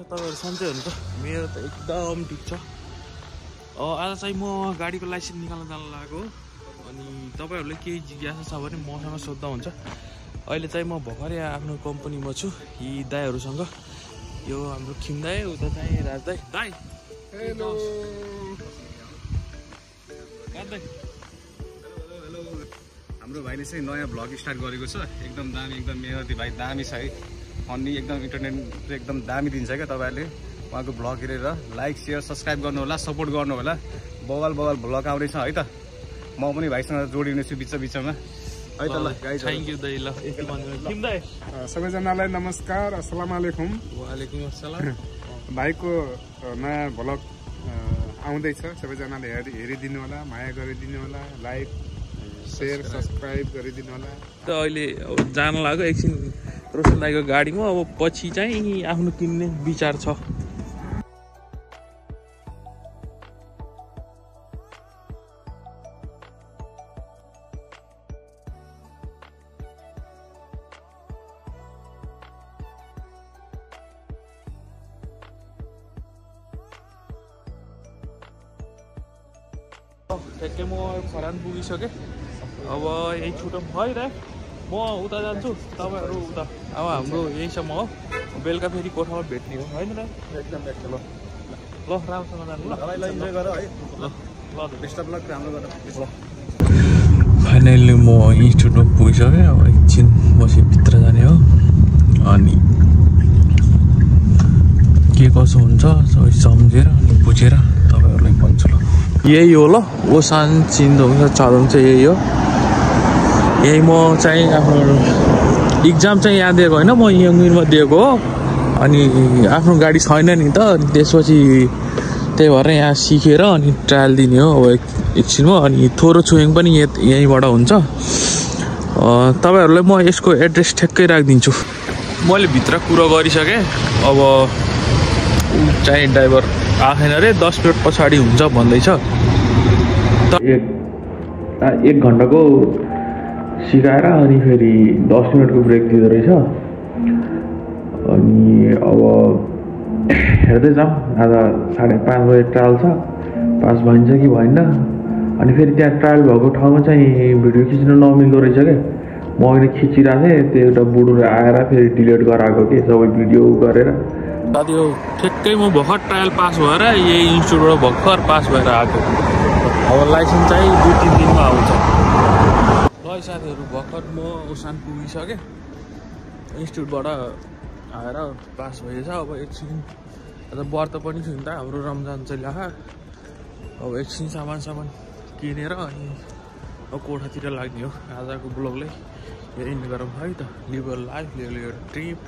तपाईहरु सन्चै हुनुहुन्छ? मेरो त एकदम ठिक छ। आज चाहिँ म गाडीको लाइसेन्स निकाल्न जान लागेको अनि तपाईहरुले केही जिज्ञासा छ भने मसँग सोध्दा हुन्छ। अहिले चाहिँ म भर्खरै आफ्नो कम्पनीमा छु यी दाइहरुसँग। यो हाम्रो खिम दाइ, उता चाहिँ राज दाइ। दाइ हेलो हेलो। हाम्रो भाइले चाहिँ नयाँ भ्लग स्टार्ट गरेको छ। एकदम दामी, एकदम मेहनती भाइ, दामी छ है। अनि एकदम इन्टरनेट एकदम दामी दिन्छ क्या। तपाईहरुले उहाँको भ्लग हेरेर लाइक शेयर सब्स्क्राइब गर्नु होला, सपोर्ट गर्नु होला। बवाल भ्लग आउँदैछ है त। म पनि भाइसँग जोडिनेछु बिचमा है त। ल गाइज थ्यांक यू दाइ। ल यति भन्नु खिम दाइ। सबैजनालाई नमस्कार, अस्सलाम वालेकुम। वालेकुम अस्सलाम। भाइको नयाँ भ्लग आउँदैछ, सबैजनाले हेरिदिनु होला, माया गरिदिनु होला, लाइक शेयर सब्स्क्राइब गरिदिनु होला। त अहिले जान लाग्यो एकछिन रोशन दाइको गाडीमा। अब पछि चाहिँ आफ्नो किन्ने विचार छ। ठ्याक्कै म खरान पुगिसकेँ। अब यही छुटौँ है दाइ। म उता जान्छु, तपाईहरु उता। अब हाम्रो यहीसम्म हो, बेलुका फेरि कोठामा भेट्ने हो होइन दाइ? एकदम ल ल राम्रोसँग जानु ल। इन्जोय गर है। ल ल बेस्ट अफ लक, राम्रो गर। ल फाइनल्ली म इन्स्टिट्युटमा पुगिसकेँ। अब एकछिन बसी भित्र जाने हो अनि के कसो हुन्छ सबै सम्झेर अनि बुझेर तपाईहरुलाई भन्छु ल। यही हो ल, ओसान चिन्दोङ चादोङ चाहिँ यही हो। यही म चाहिँ आफ्नो इक्जाम चाहिँ यहाँ दिएको होइन, म यङमिरमा दिएको हो। अनि आफ्नो गाडी छैन नि त, त्यसपछि त्यही भएर यहाँ सिकेर अनि ट्रायल दिने हो अब एकछिनमा। अनि थोरो छुइङ पनि यहीँबाट हुन्छ। तपाईहरुलाई म यसको एड्रेस ठ्याक्कै राखिदिन्छु। मैले भित्र कुरो गरिसकेँ। अब चाहिँ ड्राइभर आएन अरे, 10 मिनट पछाडि हुन्छ भन्दैछ। एक घन्टाको सिकाएर अनि फेरि 10 मिनटको ब्रेक दिँदो रहेछ। अनि अब हेर्दै जाऊँ। आज 5:30 बजे ट्रायल छ, पास भइन्छ कि भएन। अनि फेरि त्यहाँ ट्रायल भएको ठाउँमा चाहिँ भिडियो खिच्न नमिल्दो रहेछ क्या। म अहिले खिचिरहेको थिएँ, त्यो एउटा बुढोले आएर फेरि डिलिट गराएको कि सबै भिडियो गरेर। साथीहरू ठ्याक्कै म भर्खर ट्रायल पास भएर यही इन्स्टिट्युटबाट भर्खर पास भएर आएको। अब लाइसेन्स चाहिँ 2-3 दिनमा आउँछ। ल साथीहरू भर्खर म ओसान पुगिसकेँ। इन्स्टिट्युटबाट आएर पास भएछ। अब एकछिन व्रत पनि छ नि त, हाम्रो रमजान चाहिँ ल्याएको। अब एकछिन सामान किनेर अनि अब कोठातिर लाग्ने हो। आजको ब्लगलाई एन्ड गरौँ है त। Live a life, live a trip.